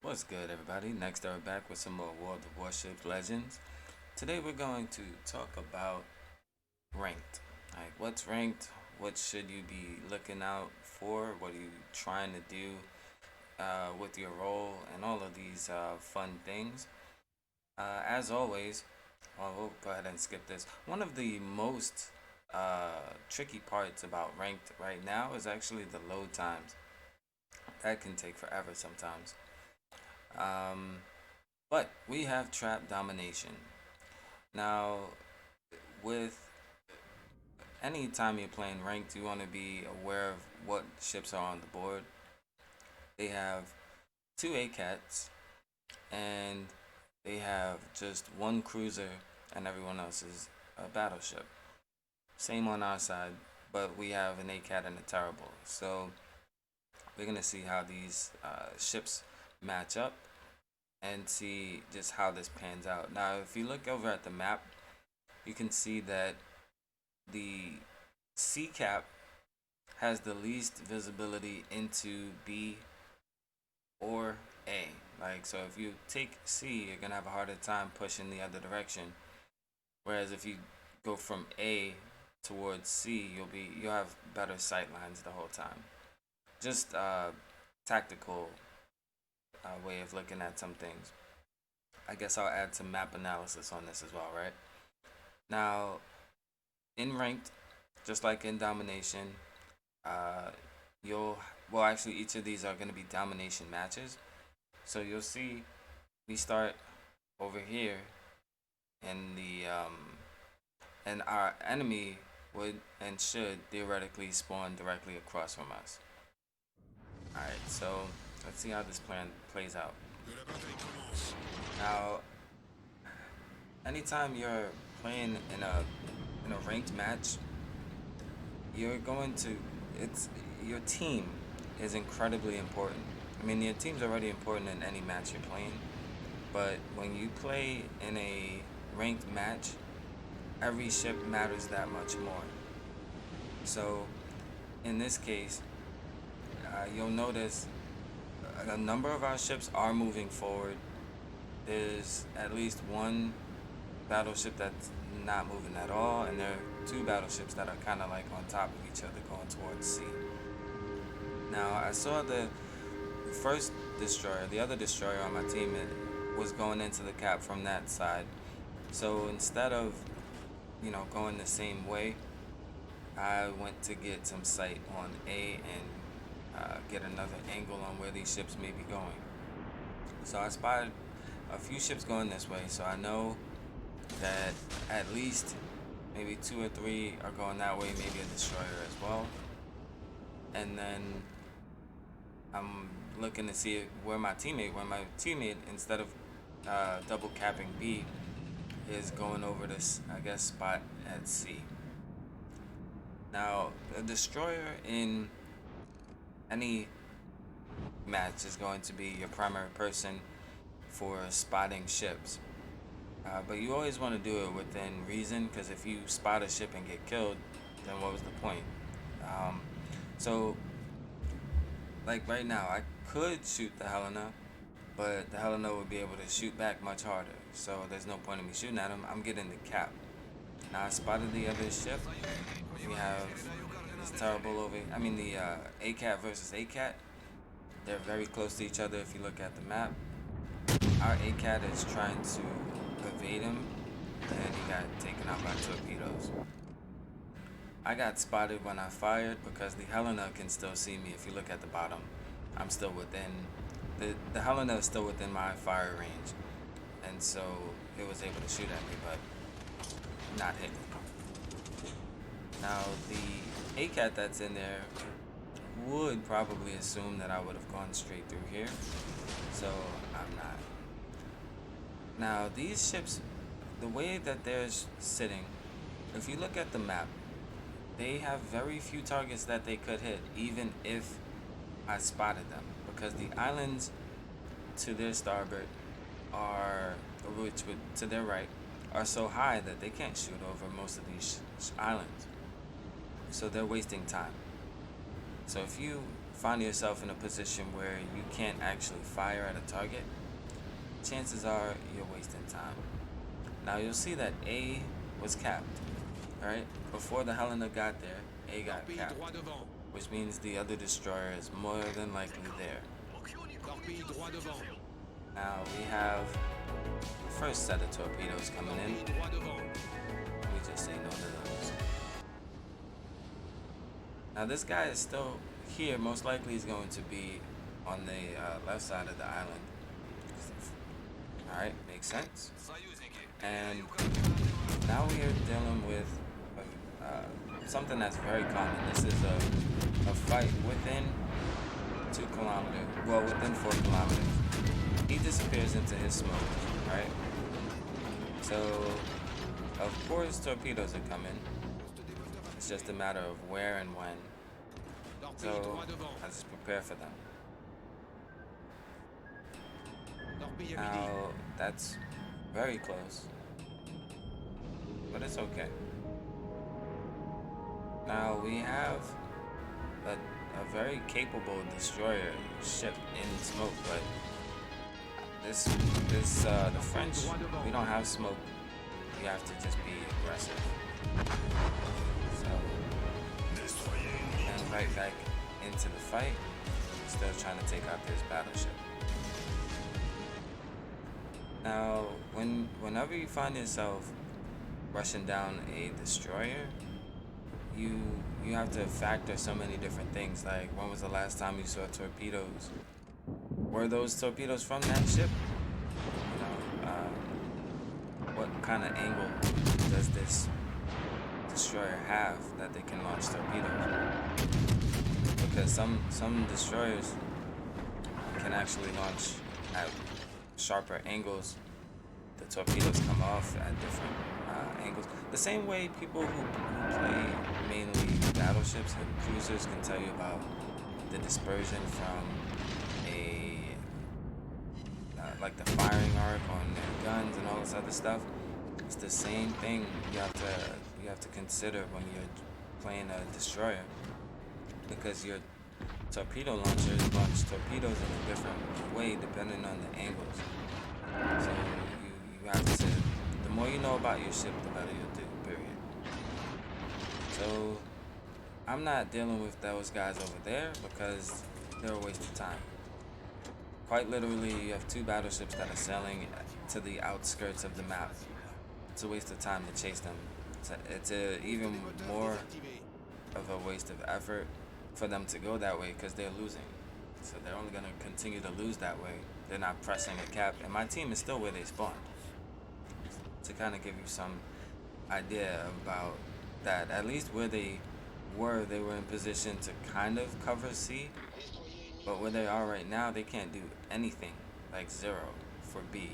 What's good, everybody? Next, we're back with some more World of Warships Legends. Today, we're going to talk about ranked. Like, what's ranked? What should you be looking out for? What are you trying to do with your role? And all of these fun things. As always, we'll go ahead and skip this. One of the most tricky parts about ranked right now is actually the load times. That can take forever sometimes. Um, But we have trap domination. Now, with any time you're playing ranked, you want to be aware of what ships are on the board. They have two ACATs, and they have just one cruiser, and everyone else is a battleship. Same on our side, but we have an ACAT and a terrible. So we're gonna see how these ships match up and see just how this pans out. Now, if you look over at the map, you can see that the C cap has the least visibility into B or A. Like, so if you take C, you're gonna have a harder time pushing the other direction. Whereas if you go from A towards C, you'll have better sight lines the whole time. Just tactical way of looking at some things. I guess I'll add some map analysis on this as well, right? Now, in ranked, just like in domination, uh, you'll well actually each of these are going to be domination matches. So you'll see we start over here, and the and our enemy would and should theoretically spawn directly across from us. All right, so let's see how this plan plays out. Now, anytime you're playing in a ranked match, you're going to it's your team is incredibly important. I mean, your team's already important in any match you're playing, but when you play in a ranked match, every ship matters that much more. So, in this case, you'll notice a number of our ships are moving forward. There's at least one battleship that's not moving at all, and there are two battleships that are kind of like on top of each other going towards sea. Now, I saw the first destroyer, the other destroyer on my team, it was going into the cap from that side. So instead of, going the same way, I went to get some sight on A and get another angle on where these ships may be going. So I spotted a few ships going this way, so I know that at least maybe two or three are going that way, maybe a destroyer as well. And then I'm looking to see where my teammate, instead of double capping B, is going over this, I guess, spot at C. Now, a destroyer in any match is going to be your primary person for spotting ships. But you always want to do it within reason, because if you spot a ship and get killed, then what was the point? Um, so, like right now, I could shoot the Helena, but the Helena would be able to shoot back much harder. So there's no point in me shooting at him. I'm getting the cap. Now I spotted the other ship. We have this terrible over. I mean the ACAT versus ACAT. They're very close to each other if you look at the map. Our ACAT is trying to evade him, and he got taken out by torpedoes. I got spotted when I fired because the Helena can still see me. If you look at the bottom, I'm still within the Helena is still within my fire range, and so it was able to shoot at me, but not hit me. Now the ACAT that's in there would probably assume that I would have gone straight through here, so I'm not. Now these ships, the way that they're sitting, if you look at the map, they have very few targets that they could hit, even if I spotted them, because the islands to their starboard are, to their right, are so high that they can't shoot over most of these islands. So they're wasting time. So if you find yourself in a position where you can't actually fire at a target, chances are you're wasting time. Now you'll see that A was capped, right? Before the Helena got there, A got capped, which means the other destroyer is more than likely there. Now we have the first set of torpedoes coming in. We just say no to those. Now this guy is still here. Most likely he's going to be on the left side of the island. Alright, makes sense. And now we are dealing with something that's very common. This is a fight within 2 kilometers, well, within 4 kilometers. He disappears into his smoke, right? So, of course, torpedoes are coming. It's just a matter of where and when. So, I just prepare for them. Now, that's very close, but it's okay. Now, we have a very capable destroyer ship in smoke, but the French, we don't have smoke. You have to just be aggressive. So, and right back into the fight, still trying to take out this battleship. Now, whenever you find yourself rushing down a destroyer, you have to factor so many different things. Like, when was the last time you saw torpedoes? Were those torpedoes from that ship? What kind of angle does this destroyer have that they can launch torpedoes? Because some destroyers can actually launch at sharper angles. The torpedoes come off at different angles. The same way people who play mainly battleships and cruisers can tell you about the dispersion from like the firing arc on their guns and all this other stuff. It's the same thing you have to consider when you're playing a destroyer, because your torpedo launchers launch torpedoes in a different way depending on the angles. So you have to, the more you know about your ship, the better you'll do, period. So I'm not dealing with those guys over there because they're a waste of time. Quite literally, you have 2 battleships that are sailing to the outskirts of the map. It's a waste of time to chase them. It's even more of a waste of effort for them to go that way because they're losing. So they're only going to continue to lose that way. They're not pressing a cap, and my team is still where they spawned. To kind of give you some idea about that, at least where they were in position to kind of cover C. But where they are right now, they can't do anything, like 0 for B,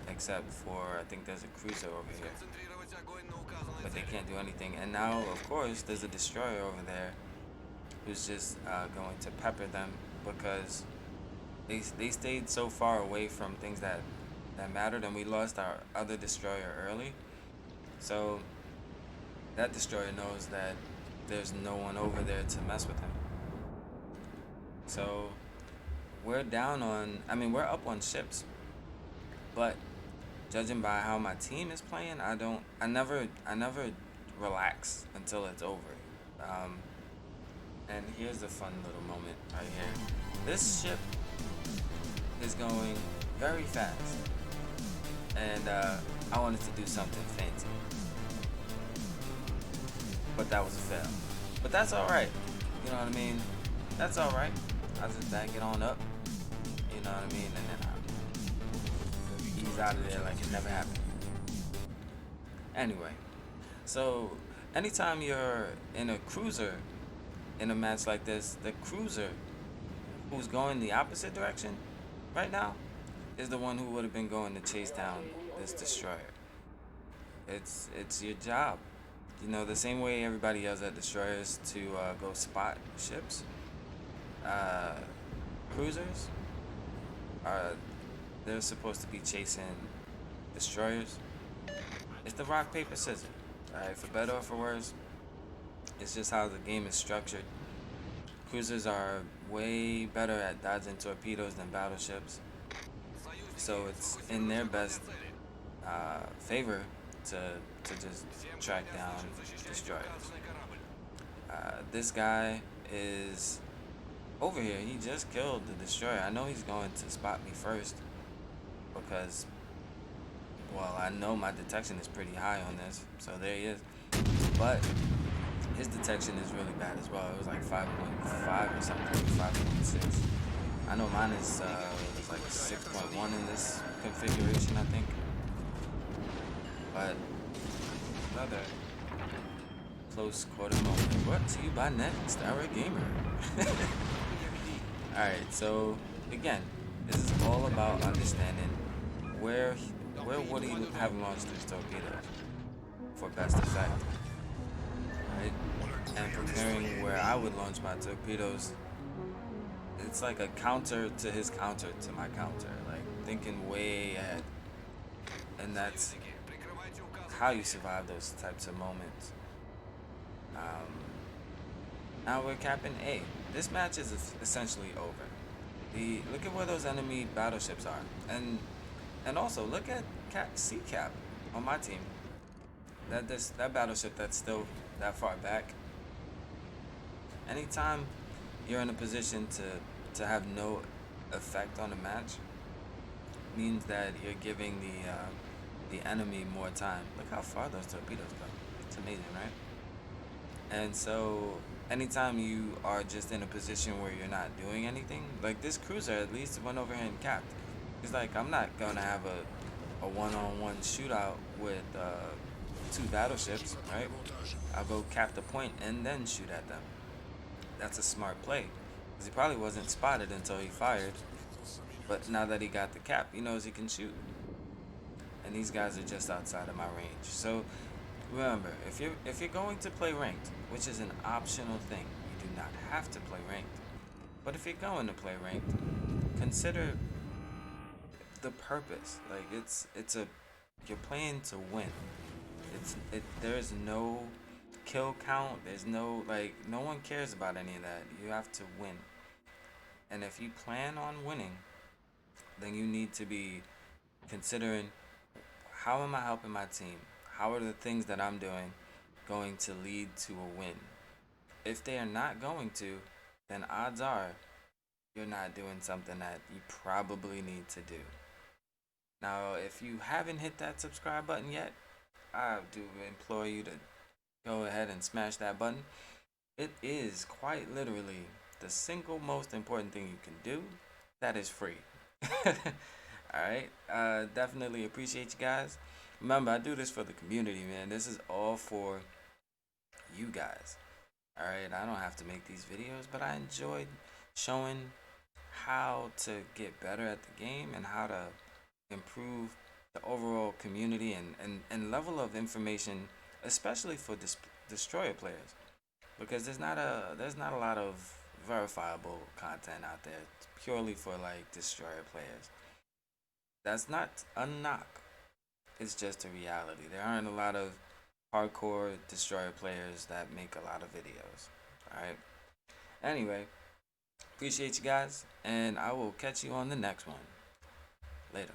except for, I think there's a cruiser over here. But they can't do anything. And now, of course, there's a destroyer over there who's just going to pepper them because they stayed so far away from things that mattered, and we lost our other destroyer early. So that destroyer knows that there's no one over there to mess with him. So we're down on, we're up on ships, but judging by how my team is playing, I never relax until it's over. And here's a fun little moment right here. This ship is going very fast, and I wanted to do something fancy, but that was a fail. But that's all right. You know what I mean? That's all right. I just back it on up. You know what I mean? And then I ease out of there like it never happened. Anyway, so anytime you're in a cruiser in a match like this, the cruiser who's going the opposite direction right now is the one who would have been going to chase down this destroyer. It's your job. You know, the same way everybody yells at destroyers to go spot ships, cruisers they're supposed to be chasing destroyers. It's the rock, paper, scissors. Alright, for better or for worse, it's just how the game is structured. Cruisers are way better at dodging torpedoes than battleships, so it's in their best favor to just track down destroyers. This guy is over here. He just killed the destroyer. I know he's going to spot me first because, well, I know my detection is pretty high on this. So there he is. But his detection is really bad as well. It was like 5.5 or something, 5.6. I know mine is like 6.1 in this configuration, I think. But another close quarter moment brought to you by Next, our gamer. Alright, so again, this is all about understanding where would he have launched his torpedoes for best effect. Right? And preparing where I would launch my torpedoes, it's like a counter to his counter to my counter. Like thinking way ahead. And that's how you survive those types of moments. Now we're capping A. This match is essentially over. Look at where those enemy battleships are, and also look at C cap on my team. That battleship that's still that far back. Anytime you're in a position to have no effect on a match, means that you're giving the enemy more time. Look how far those torpedoes go. It's amazing, right? And so anytime you are just in a position where you're not doing anything, like this cruiser at least went over here and capped. He's like, I'm not gonna have a one-on-one shootout with two battleships, right? I'll go cap the point and then shoot at them. That's a smart play, because he probably wasn't spotted until he fired. But now that he got the cap, he knows he can shoot. And these guys are just outside of my range. So remember, if you're going to play ranked, which is an optional thing, you do not have to play ranked. But if you're going to play ranked, consider the purpose. Like you're playing to win. There's no kill count. There's no no one cares about any of that. You have to win. And if you plan on winning, then you need to be considering, how am I helping my team? How are the things that I'm doing going to lead to a win? If they are not going to, then odds are you're not doing something that you probably need to do. Now, if you haven't hit that subscribe button yet, I do implore you to go ahead and smash that button. It is quite literally the single most important thing you can do that is free. Alright, definitely appreciate you guys. Remember, I do this for the community, man. This is all for you guys. Alright, I don't have to make these videos, but I enjoyed showing how to get better at the game and how to improve the overall community and level of information, especially for destroyer players, because there's not a lot of verifiable content out there purely for like destroyer players. That's not a knock. It's just a reality. There aren't a lot of hardcore destroyer players that make a lot of videos. Alright? Anyway, appreciate you guys, and I will catch you on the next one. Later.